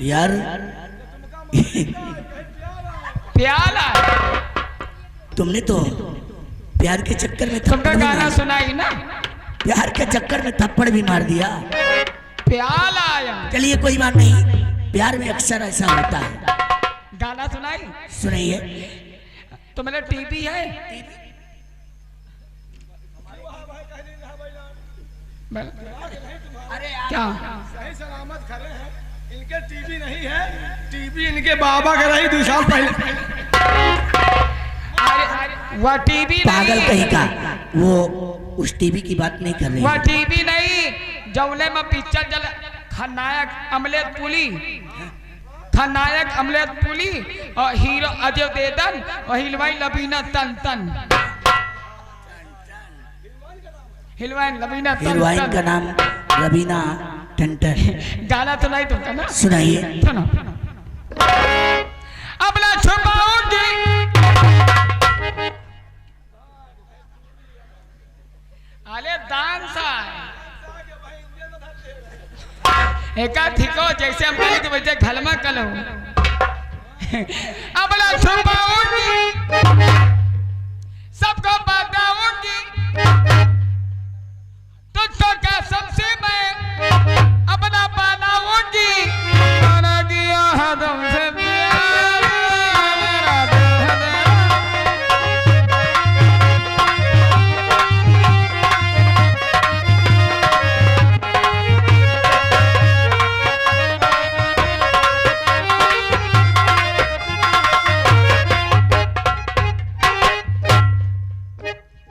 यार प्याला तुमने तो प्यार के चक्कर में तुमका थप्पड़ भी गाना मार- सुनाई ना, प्यार के चक्कर में थप्पड़ भी मार दिया। प्याला आया। चलिए कोई बात नहीं, प्यार में अक्सर ऐसा होता है। गाना सुनाई। सुनाइए। तो मेरा टीवी है। क्या सही सलामत खड़े हैं, इनके टीवी नहीं है, टीवी इनके बाबा का रही 2 साल पहले। अरे वह टीवी पागल नहीं, कहीं का, वो उस टीवी की बात नहीं कर रही वह है। टीवी नहीं, जौले में पिक्चर चल खलनायक अमलेट पुली, खलनायक अमलेट पुली और हीरो अजय देवगन और हिलवाई लबीना तन तन, हिलवाई लबीना तन हीरोइन का तन। नाम रवीना टंटन। गाना तो नहीं तुमका ना, सुनाइए। सुनो। अपना छुपाऊंगी अरे डांस एका ठिको जैसे हम कहते वैसे घलमा कलो। अपना छुपाऊंगी सबको बताऊंगी, तुझको क्या सबसे मैं अपना बनाऊंगी। मैंने किया है तुमसे प्यार, मेरा दिल है तेरा।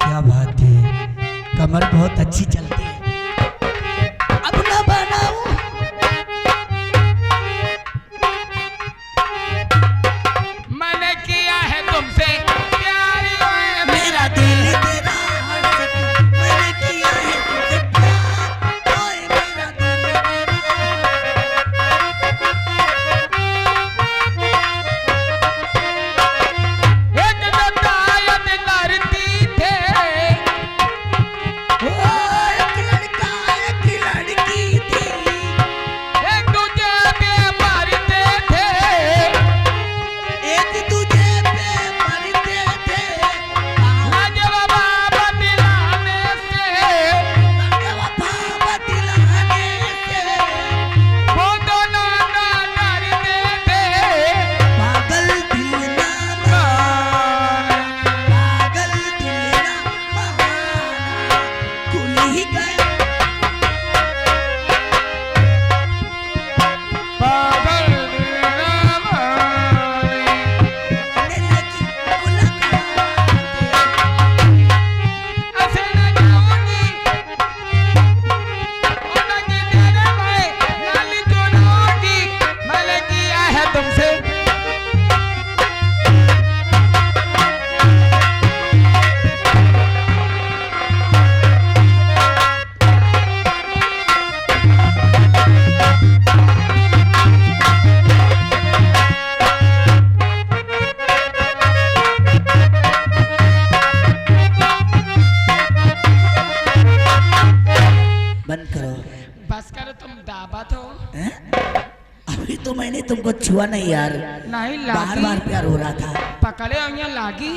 क्या बात है, कमर बहुत अच्छी चलती है। अब ना बनाऊं मैंने किया है तुमसे प्यार, मेरा दिल तेरा आशिक, मैंने किया है तुझसे प्यार, ओए मेरा दिल एक जतायत लड़ती थे, तेरा। ओ, एक लड़का एक लड़की थी, एक दूजे पे मरते थे। एक दूजे पे मरते थे। लाजवाब बदलाने से वफा बदलाने से वो दोनों ना डरते थे। पागल दिल ना माना, पागल दिल ना माना, खुल ही गया। पागल ना माने। लगी मुलाकात, ऐसे न जाऊंगी, और न कि तेरे मैं नाली चुराऊंगी। मैंने किया है तुमसे बंद करो। बस करो, तुम दावत हो। हैं? अभी तो मैंने तुमको छुआ नहीं यार, नहीं बार लागी, बार प्यार हो रहा था। पकड़े हो यहाँ लागी।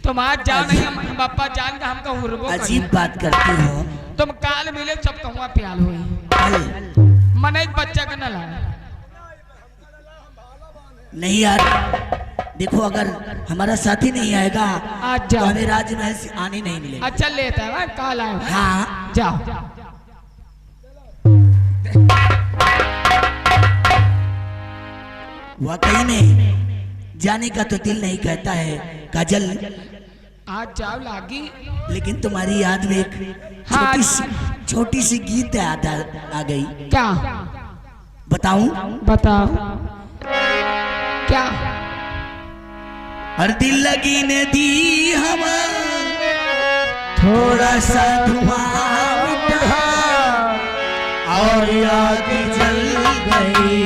तुम आज जाओ नहीं, हम पापा जान का हमको हुरबो अजीब बात करती हो। तुम काल मिले सब कहूँगा प्याल हुई। कल मन एक बच्चा का न लाए। नहीं यार, देखो अगर हमारा साथी नहीं आएगा आज तो जाओ। हमें राजमहल से आने नहीं मिलेगा। अच्छा लेता है काल आए। हाँ, जाओ। वाकई में जाने का तो दिल नहीं कहता है काजल, आज जाओ लागी। लेकिन तुम्हारी याद में एक हाँ। छोटी सी गीत याद आ गई। क्या बताऊं? बताओ क्या। हर दिल लगी ने दी हवा, थोड़ा सा धुआं उठा और याद जल गई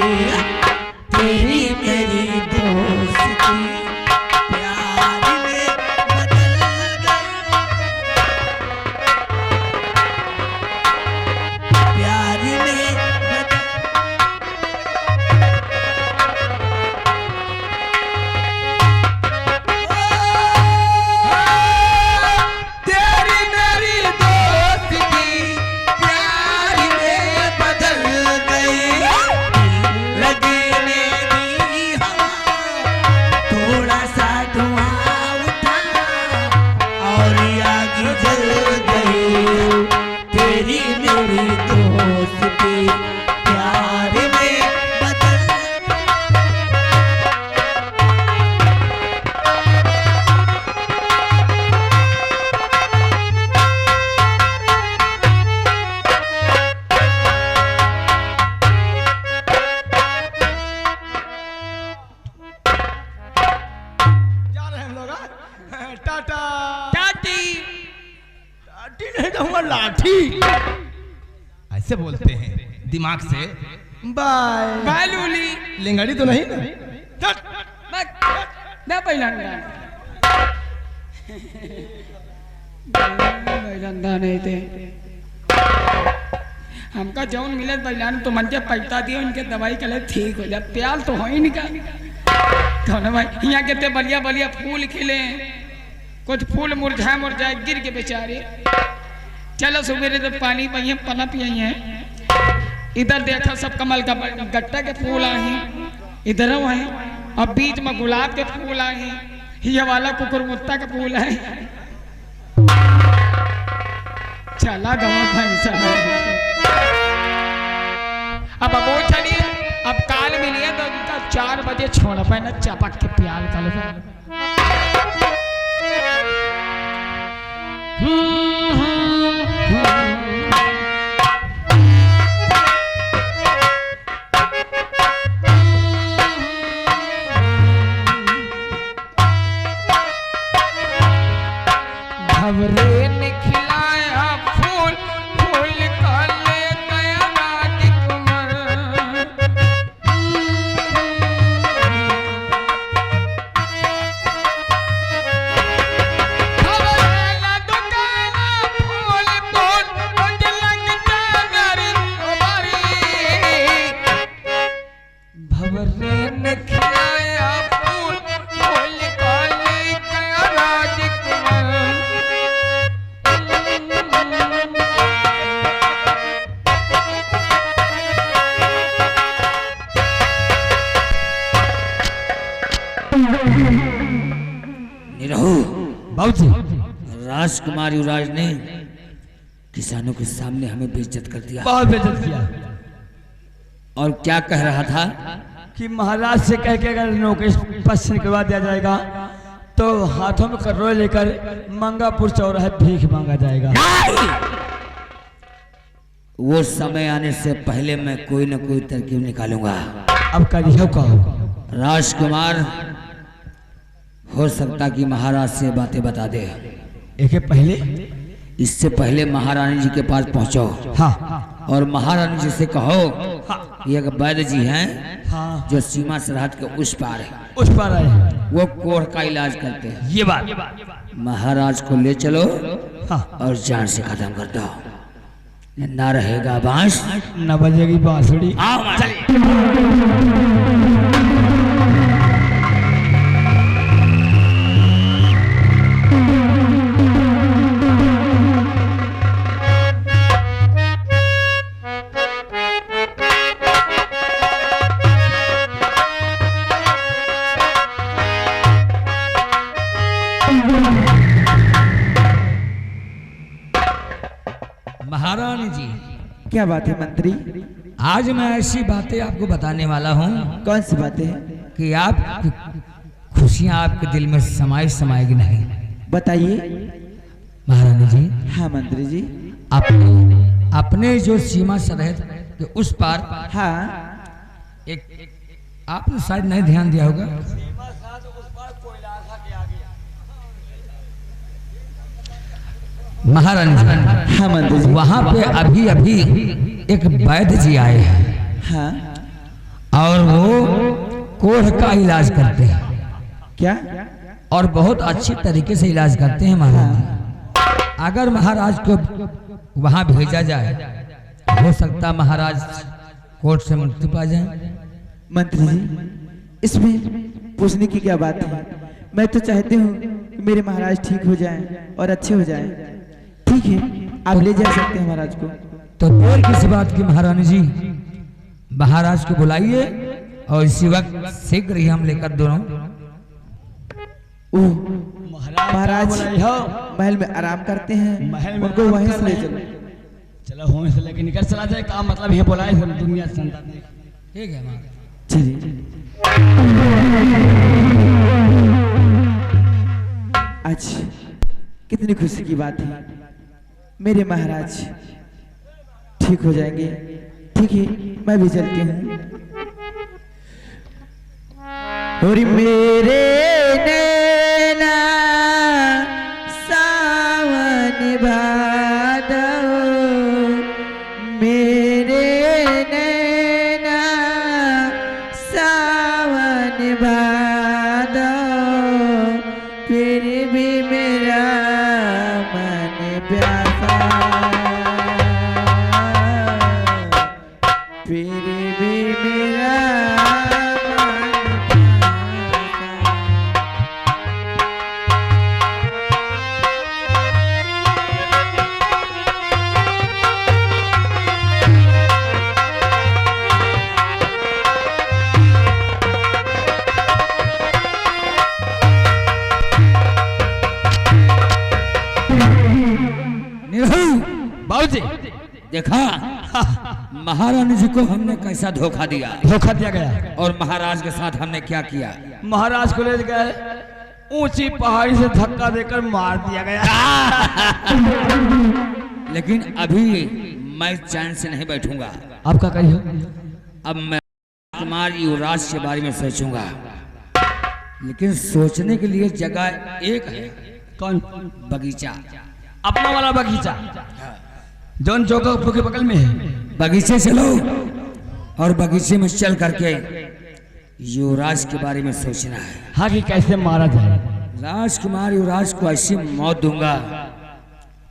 तेरी मेरी दोस्ती, प्यार में बदल गई, प्यार में बदल। लाठी। ऐसे बोलते हैं दिमाग से। बाय बाय लूली। लिंगड़ी तो नहीं ना? ना पहिल्यांदा नहीं थे हमका जौन मिले पहिलान तो मन के पैसा दिए उनके दवाई के लिए ठीक हो जाए। प्याल तो हो ही नहीं का तो ना भाई यहाँ कितने बढ़िया बढ़िया फूल खिले कुछ फूल मुरझाए मुरझाए गिर के बेचारे। चलो सुबह तो पानी पिए पना पिए हैं। इधर देखा सब कमल का गट्टा के फूल आए हैं इधर है और बीच में गुलाब के फूल आए हैं। ये वाला कुकुरमुत्ता का फूल है। चला गवा भैंसा अब वो चलिए अब काल मिलिए तो उनका 4 बजे छोड़ पाए ना चपक के प्याल कल भवरे ने खिलाया फूल फूल का ले गया राजकुमार। भवरे ना दुकाना फूल फूल उठ लग जागरी तुम्हारी। भवरे ने खिलाया फूल फूल का ले गया राजकुमार। निरहु बाबूजी राजकुमार युवराज ने किसानों के सामने हमें बेइज्जत कर दिया। बहुत बेइज्जत किया और क्या कह रहा था? कि महाराज से कह के अगर नौकरी पश्च निकलवा दिया जाएगा तो हाथों में कटोरे लेकर मंगापुर चौराहे भीख मांगा जाएगा। वो समय आने से पहले मैं कोई न कोई तरकीब निकालूंगा। अब करिए कहो। राजकुमार हो सकता कि महाराज से बातें बता दे। एक पहले इससे पहले महारानी जी के पास पहुंचो। हाँ और महारानी जी से कहो ये एक वैद्य जी हैं हाँ जो सीमा सरहद के उस पार है। उस पर आए हैं। वो कोढ़ का इलाज करते हैं। ये बात महाराज को ले चलो हाँ और जान से खत्म कर दो। ना रहेगा बांस 9 बजेगी बांसुरी। आओ चलिए। महारानी जी क्या बात है मंत्री? आज मैं ऐसी बातें आपको बताने वाला हूँ कौन सी बातें हैं? कि आप खुशियाँ आपके दिल में समाएगी नहीं। बताइए। महारानी जी हाँ मंत्री जी। अपने जो सीमा सरहद के उस पार हाँ एक आपने शायद नहीं ध्यान दिया होगा। महारानी जी हाँ मंत्री जी। वहाँ पे अभी अभी एक वैद्य जी आए हैं हाँ और वो कोढ़ का इलाज करते हैं क्या? और बहुत अच्छी तरीके से इलाज करते हैं महाराज। अगर महाराज को वहाँ भेजा जाए हो सकता महाराज कोर्ट से मुक्ति पा जाए। मंत्री जी इसमें पूछने की क्या बात है? मैं तो चाहती हूँ कि मेरे महाराज ठीक हो जाएं और अच्छे हो जाएं। ठीक है आप ले जा सकते हैं महाराज को। तो देर किस बात की महारानी जी, महाराज को बुलाइए और इसी वक्त शीघ्र ही हम लेकर दोनों ओह महाराज महल में आराम करते हैं। महल में उनको आराम वहीं कर से ले रहे चलो। हैं। चलो होने से लेके निकल चला जाए। काम मतलब ये बुलाए दुनिया से ठीक है महाराज। चलिए। आज कितनी खुशी की बात है, मेरे महाराज ठीक हो जाएंगे। ठीक है मैं भी चलती हूँ। और मेरे नैना सावन भादव जी देखा महारानी जी को हमने कैसा धोखा दिया धोखा दिया गया और महाराज के साथ हमने क्या किया। महाराज को ले गए ऊंची पहाड़ी से धक्का देकर मार दिया गया। लेकिन अभी मैं चैन से नहीं बैठूंगा। आपका कहिए। अब मैं कुमार युवराज के बारे में सोचूंगा, लेकिन सोचने के लिए जगह एक है। कौन? बगीचा, अपना वाला बगीचा जौन चौका के बगल में है। बगीचे चलो और बगीचे में चल करके युवराज के बारे में सोचना है। हाँ कि कैसे मारा जाए। राजकुमार युवराज को ऐसी मौत दूंगा,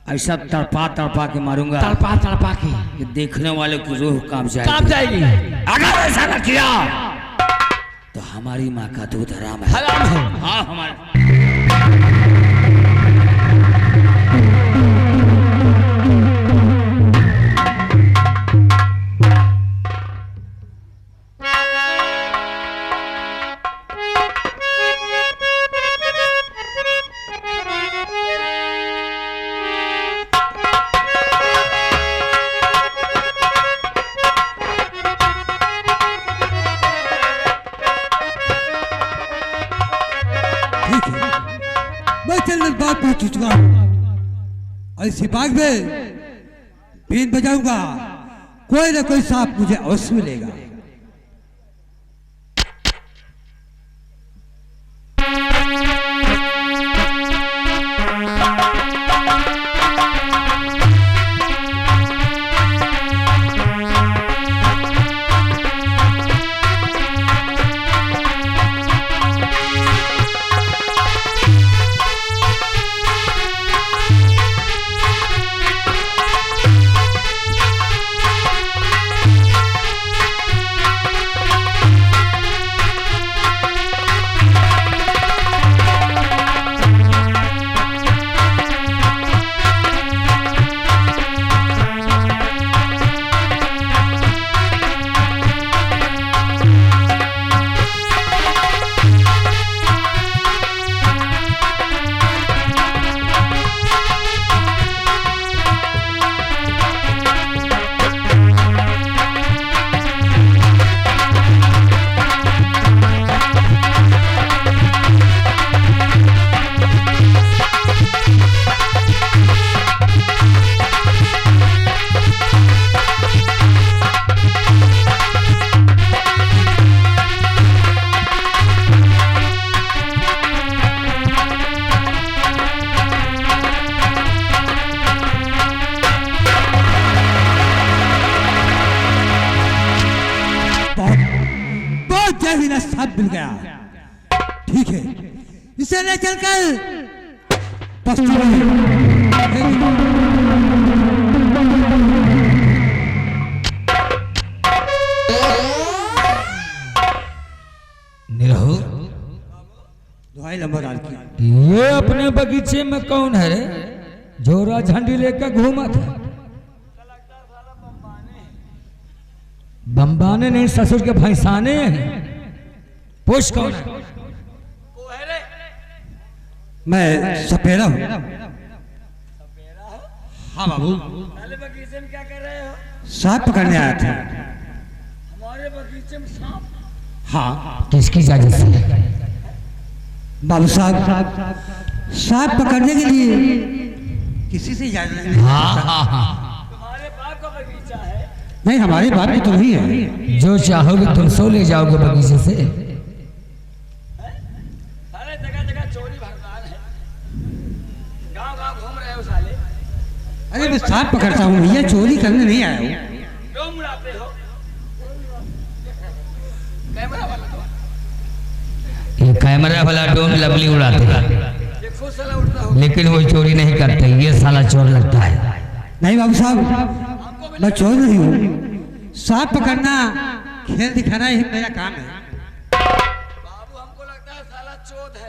ऐसा तड़पा तड़पा के मारूंगा, तड़पा तड़पा के कि देखने वाले की रूह कांप कांप जाएगी। अगर ऐसा न किया तो हमारी माँ का दूध हराम है। हराम है। हाँ हमारे ऐसी बाग में बीन बजाऊंगा, कोई ना कोई सांप मुझे अवश्य मिलेगा। सांप मिल गया। ठीक है, इसे ले चलकर निरहु, दुहाई लंबरदार की। ये अपने बगीचे में कौन है रे? जोरा झंडी लेकर घूमा था। बम्बाने नहीं, ससुर के भैंसाने हैं। पुष कौन है? मैं सपेरा हूँ। हाँ बाबू, बगीचे में क्या कर रहे हो? सांप पकड़ने आया था। हमारे बगीचे में सांप? हाँ। किसकी इजाजत से? बाबू साहब, सांप पकड़ने के लिए किसी से इजाजत नहीं। हाँ हाँ हाँ, तुम्हारे बाप का बगीचा है? नहीं, हमारी बात भी तुम ही है। जो चाहोगे तुम सो ले जाओगे बगीचे से। सारे जगह जगह चोरी भरमार है, गांव गांव घूम रहे हो साले। अरे मैं सांप पकड़ता हूँ भैया, चोरी करने नहीं आया हूँ। क्यों उड़ाते हो? कैमरा वाला तो ये कैमरा वाला ड्रोन लवली उड़ाते हैं, ये खुद साला उड़ता हो। लेकिन वो चोरी नहीं करते। ये साला चोर लगता है। नहीं बाबू साहब, मैं चोर नहीं हूँ। सांप पकड़ना, खेल दिखाना ही मेरा काम है। बाबू हमको लगता है साला चोद है।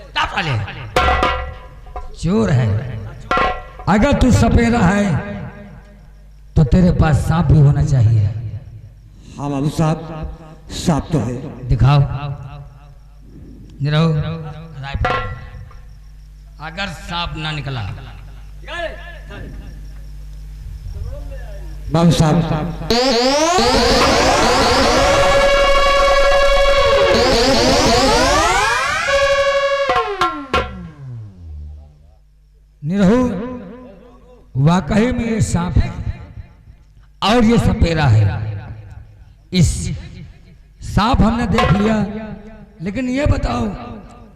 चोर है। अगर तू सपेरा है तो तेरे पास सांप भी होना चाहिए। हाँ बाबू साहब, सांप तो है। दिखाओ निरहु राइफल। अगर सांप ना निकला बाबू साहब निरहु वाकई में ये सांप है और ये सपेरा है। इस सांप हमने देख लिया, लेकिन ये बताओ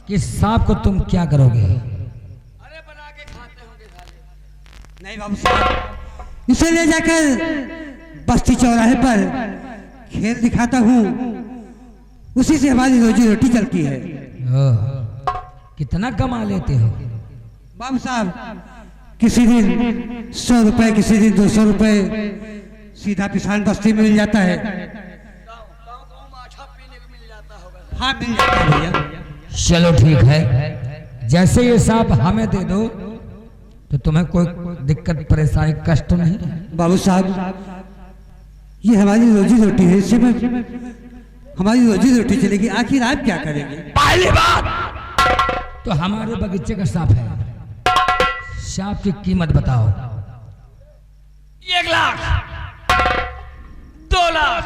कि इस सांप को तुम क्या करोगे? नहीं बाबू साहब, इसे ले जाकर बस्ती चौराहे पर खेल दिखाता हूँ, उसी से हमारी रोजी रोटी चलती है। कितना कमा लेते हो? बाबू साहब, किसी दिन 100 रुपए, किसी दिन 200 रुपए सीधा किसान बस्ती में मिल जाता है। हाँ मिल जाता है भैया। चलो ठीक है, जैसे ये सांप हमें दे दो तो तुम्हें कोई दिक्कत परेशानी कष्ट नहीं? बाबू साहब, ये हमारी रोजी रोटी है, इससे में हमारी रोजी रोटी चलेगी। आखिर आप क्या करेंगे? पहली बात तो हमारे बगीचे का सांप है, सांप की कीमत बताओ। 1 लाख, 2 लाख,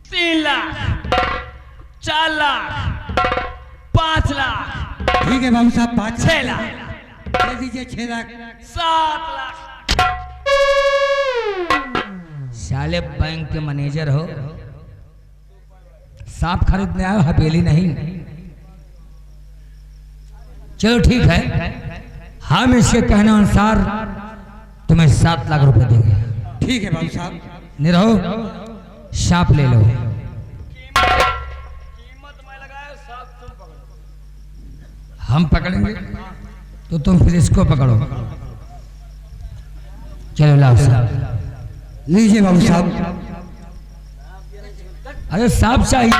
3 लाख, 4 लाख, 5 लाख, ठीक है बाबू साहब, 6 लाख, दे दीजिए 6 लाख। 7 लाख। साले बैंक के मैनेजर हो, सांप खरीदने आए, हवेली नहीं। चलो ठीक है, हम इसके कहने अनुसार तुम्हें 7 लाख रुपए देंगे। ठीक है बाबू साहब। निरहो, सांप ले लो। हम पकड़ेंगे तो तुम फिर इसको पकड़ो। चलो लाओ साहब। लीजिए बाबू साहब। अरे सांप चाहिए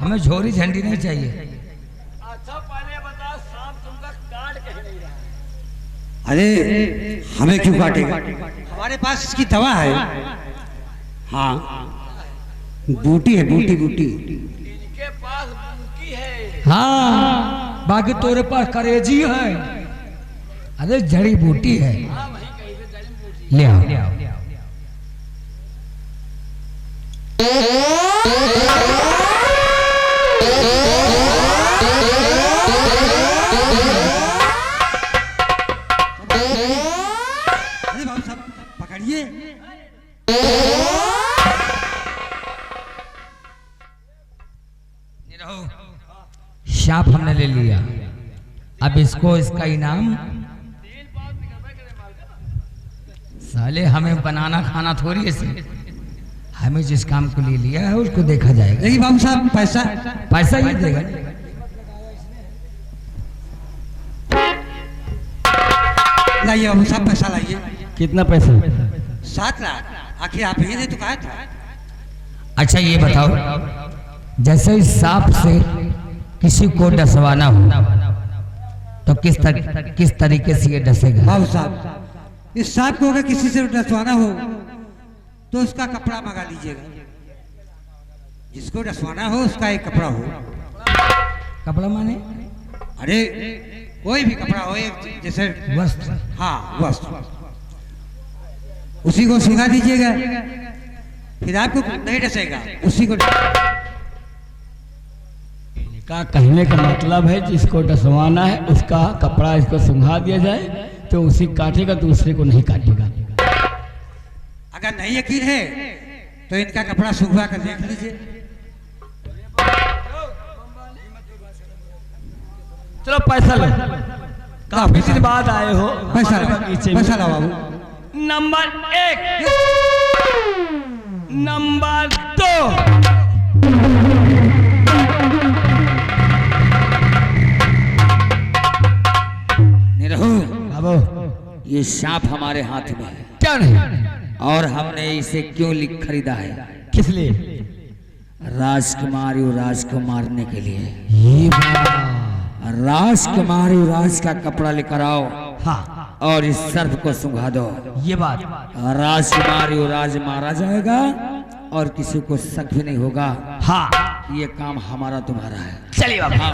हमें, झोरी झंडी नहीं चाहिए। अच्छा पहले बता, सांप तुमका काट के नहीं रहा। अरे हमें क्यों काटेगा? हमारे पास इसकी दवा है। हाँ, बूटी है, बूटी बूटी। इनके पास बूटी है। हाँ, बाकी तोरे पास करेजी है। अरे जड़ी बूटी है, ले आओ। अरे बाबू साहब पकड़िए। सांप हमने ले लिया, अब इसको इसका इनाम। साले हमें बनाना खाना थोड़ी ऐसे, हमें जिस काम को ले लिया है उसको देखा जाएगा। लेकिन बाबू साहब पैसा पैसा ये देगा। लाइए बाबू साहब, पैसा लाइए। कितना पैसा? 7 लाख। आखिर आप ही ने तो कहा था। अच्छा ये बताओ, जैसे इस सांप से किसी को डसवाना हो तो किस तरीके से ये डसेगा? बाबू साहब, इस सांप को अगर किसी से डसवाना हो तो उसका कपड़ा मंगा लीजिएगा। जिसको डसवाना हो उसका एक कपड़ा हो। कपड़ा माने? अरे कोई भी कपड़ा हो, एक जैसे वस्त्र। हाँ वस्त्र, उसी को सुखा दीजिएगा, फिर आपको नहीं डसेगा। उसी को का कहने का मतलब है जिसको डसवाना है उसका कपड़ा इसको सुंघा दिया जाए तो उसी काटेगा, दूसरे को नहीं काटेगा। अगर नहीं यकीन है तो इनका कपड़ा सुखवा कर देख लीजिए। चलो पैसा लो, काफी दिन बाद आए हो पैसा हमारे लाओ, बगीचे में। पैसा लाओ बाबू। Number 1, number 2। निरहु, बाबू ये सांप हमारे हाथ में है क्या नहीं? और हमने इसे क्यों खरीदा है? किस लिए? राजकुमारी युवराज को मारने के लिए। ये बात। राजकुमारी युवराज का कपड़ा लेकर आओ, हाँ और इस सर्प को सुंघा दो। ये बात। राजकुमारी युवराज मारा जाएगा और किसी को शक भी नहीं होगा। हाँ ये काम हमारा तुम्हारा है। चलिए बाबू। हाँ।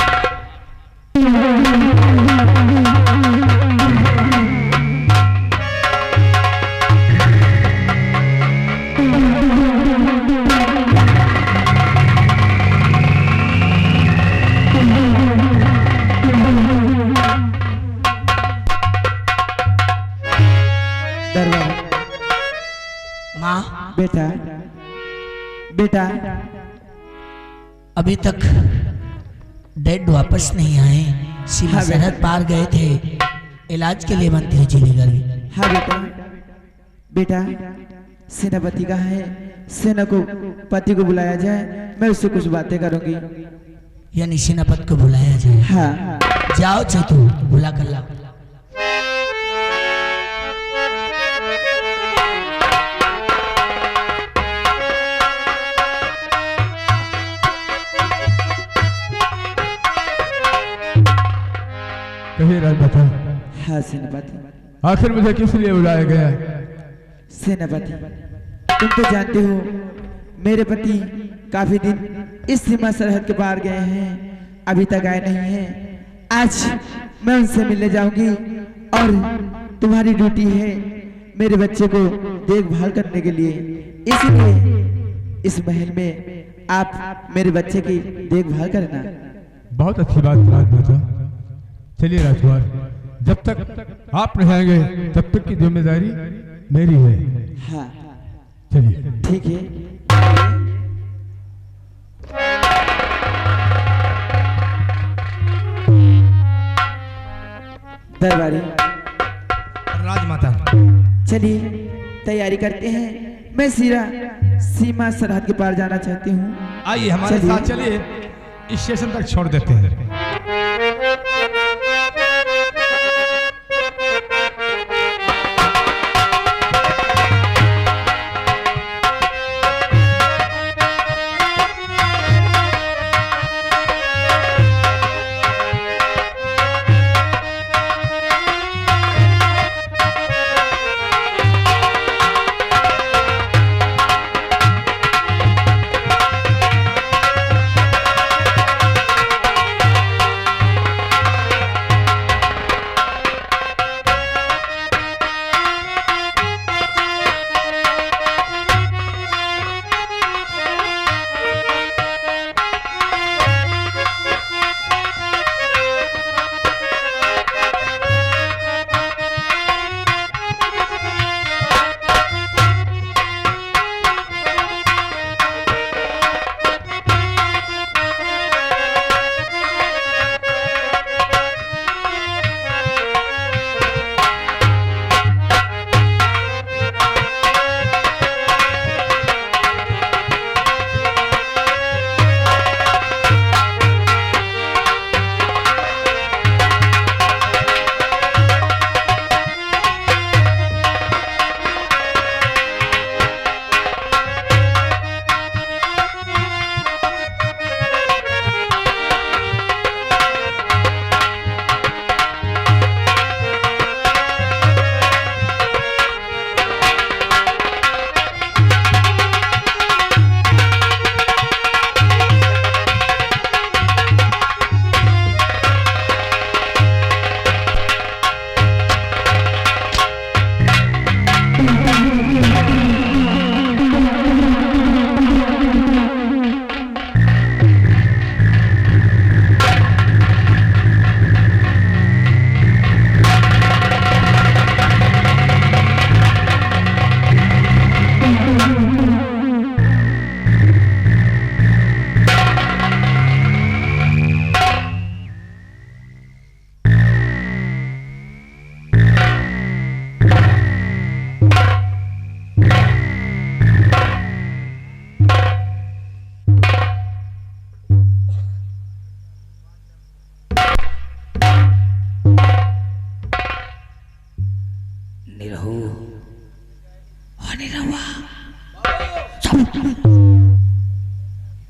बेटा बेटा अभी तक डैड वापस नहीं आए। सीमा हाँ, बेटा। सरहद पार गए थे, इलाज के लिए मंत्री जी ले गए। हाँ बेटा बेटा सेनापति कहाँ है? सेना को पति को बुलाया जाए, मैं उससे कुछ बातें करूंगी। यानी सेनापति को बुलाया जाए। हाँ जाओ चेतु, बुला कर लाओ। कहिए राजमाता, हाँ सेनापति। आखिर मुझे किस लिए बुलाया गया? सेनापति तुम तो जानते हो मेरे पति काफी दिन इस सीमा सरहद के पार गए हैं, अभी तक आए नहीं हैं। आज मैं उनसे मिलने जाऊंगी और तुम्हारी ड्यूटी है मेरे बच्चे को देखभाल करने के लिए, इसलिए इस महल में आप मेरे बच्चे की देखभाल करना। बहुत अच्छी बात राजमाता। चलिए राजकुमार, जब तक आप नहीं आएंगे तब तक की जिम्मेदारी मेरी है। हाँ चलिए। ठीक है। दरबारी राजमाता चलिए तैयारी करते हैं, मैं सीमा सरहद के पार जाना चाहती हूँ। आइए हमारे चलिए। साथ चलिए, स्टेशन तक छोड़ देते हैं।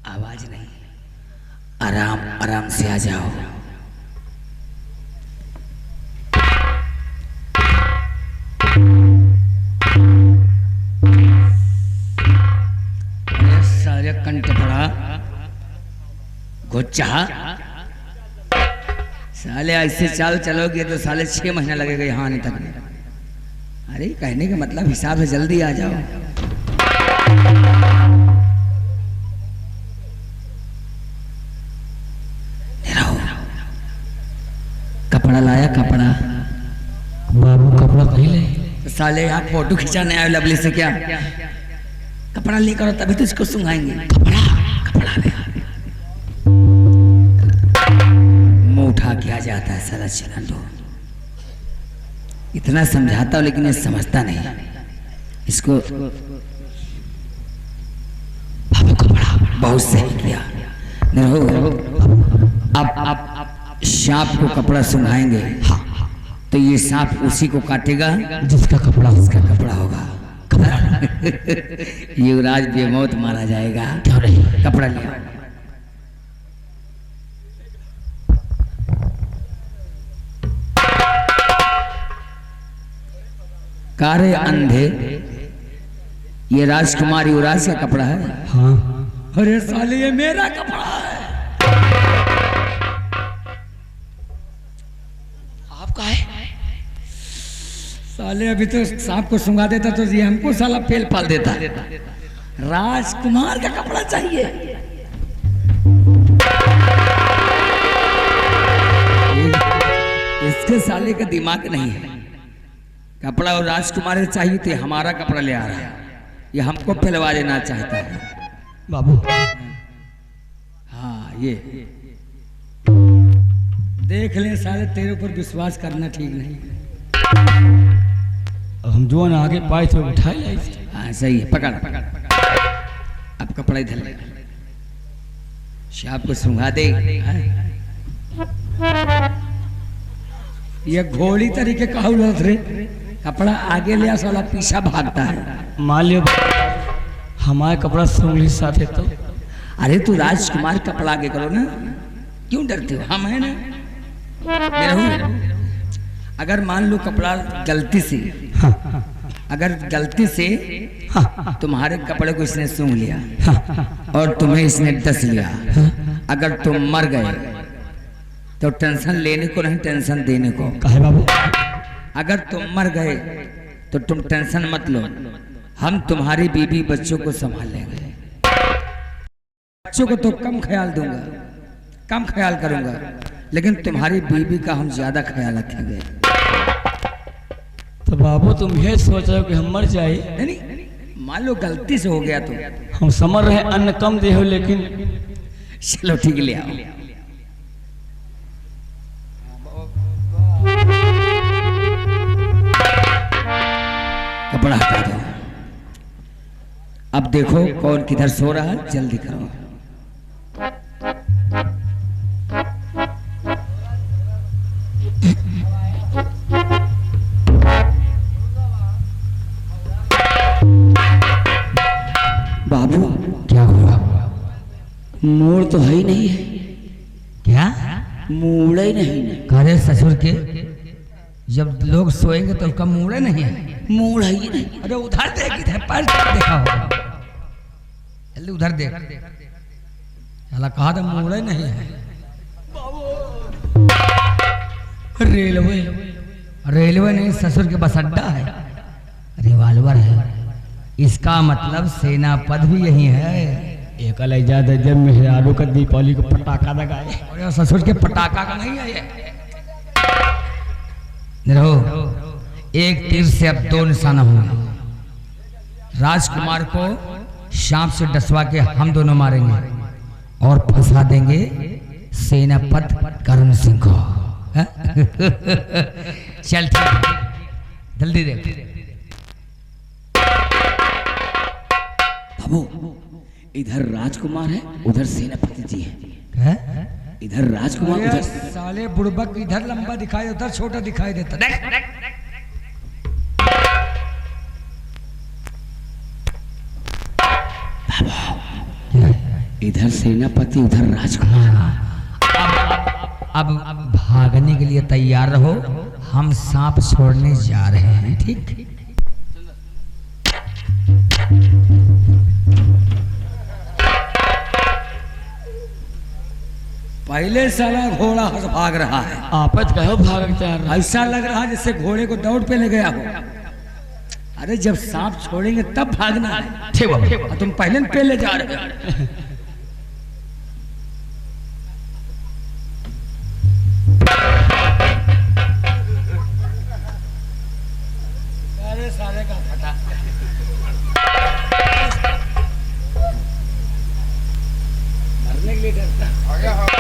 आवाज नहीं, आराम आराम से आ जाओ। सारे कंठ पड़ा गोचा, साले ऐसे चाल चलोगे तो साले 6 महीना लगेगा यहाँ आने तक में। अरे कहने का मतलब हिसाब से जल्दी आ जाओ। कपड़ा लाया? कपड़ा बाबू कपड़ा नहीं ले। तो साले आप फोटो खिंचाने आए लवली से क्या? कपड़ा लेकर तभी तो इसको सुंघाएंगे। कपड़ा कपड़ा ले मुंह उठा के आ जाता है साला चलन दो। इतना समझाता हूं लेकिन ये समझता नहीं। इसको कपड़ा बहुत सही किया। अब सांप को कपड़ा सुंघाएंगे तो ये सांप उसी को काटेगा जिसका कपड़ा उसका कपड़ा होगा। युवराज बेमौत मारा जाएगा। क्यों नहीं? कपड़ा लिया। कारे अंधे, ये राजकुमार युवराज का कपड़ा है। हाँ। अरे साले ये मेरा कपड़ा है। आपका है? साले अभी तो सांप को सुंघा देता तो ये हमको साला पेल पाल देता। राजकुमार का कपड़ा चाहिए। इसके साले का दिमाग नहीं है। कपड़ा और राजकुमार चाहिए तो हमारा कपड़ा ले आ रहा है। ये हमको पहलवा देना चाहता है बाबू। हाँ ये देख ले साले, तेरे ऊपर विश्वास करना ठीक नहीं। हम जो ना आगे पाए थे उठा लाई। हाँ सही है, पकड़ पकड़ पकड़। अब कपड़ा इधर ले, सांप को सुंघा दे। ये घोड़ी तरीके का उलट रे। कपड़ा आगे ले साला पीछा भागता है। मान लियो हमारे कपड़ा सूंघ साथ है तो। अरे तू राजकुमार कपड़ा आगे करो ना, क्यों डरते हो? हम है ना। अगर मान लो कपड़ा गलती से, अगर गलती से तुम्हारे कपड़े को इसने सूंघ लिया और तुम्हें इसने डस लिया, अगर तुम मर गए तो टेंशन लेने को नहीं, टेंशन देने को। कहे बाबू? अगर तुम मर गए तो तुम टेंशन मत लो, हम तुम्हारी बीवी बच्चों को संभाल लेंगे। बच्चों को तो कम ख्याल दूंगा, कम ख्याल करूंगा, लेकिन तुम्हारी बीवी का हम ज्यादा ख्याल रखेंगे। तो बाबू तुम ये सोच रहे हो कि हम मर जाए? नहीं, मान लो गलती से हो गया तो हम समझ रहे अन्न कम दे हो, लेकिन चलो ठीक ले आओ। कपड़ा हटा दो। अब देखो कौन किधर सो रहा है, जल्दी करो। बाबू क्या हुआ? मोड़ तो है ही नहीं है। क्या मूड़ा ही नहीं है। करे ससुर के, जब लोग सोएंगे तो कम मूड़े नहीं है। मूड़ है ही नहीं। अरे उधर देख, इधर पर देखा होगा। जल्दी उधर देख। अल्लाह कहा था मूड़े नहीं है। रेलवे रेलवे नहीं, ससुर के बस अड्डा है। रिवाल्वर है। इसका मतलब सेना पद भी यही है। एक अलग ज्यादा जब मेहरारू का दीपावली को पटाखा लगाए। और ससुर के पटाखा का नहीं है ये। देखो, एक तीर से अब दो निशाना होंगे। राजकुमार को सांप से डसवा के हम दोनों मारेंगे और फंसा देंगे सेनापति करण सिंह को। चल ठीक है, जल्दी दे। बाबू इधर राजकुमार है, उधर सेनापति जी है। इधर राजकुमार, उधर साले बुड़बक इधर लंबा दिखाई, उधर छोटा दिखाई देता। देख इधर सेनापति, उधर राजकुमार। अब भागने के लिए तैयार रहो, हम सांप छोड़ने जा रहे हैं। ठीक? पहले साला घोड़ा भाग रहा है, आपत कहो भागता है। ऐसा लग रहा है जैसे घोड़े को दौड़ पे ले गया हो। अरे जब सांप छोड़ेंगे तब भागना है। ठीक बाबू। तुम पहले पे ले जा रहे हो। ये डरता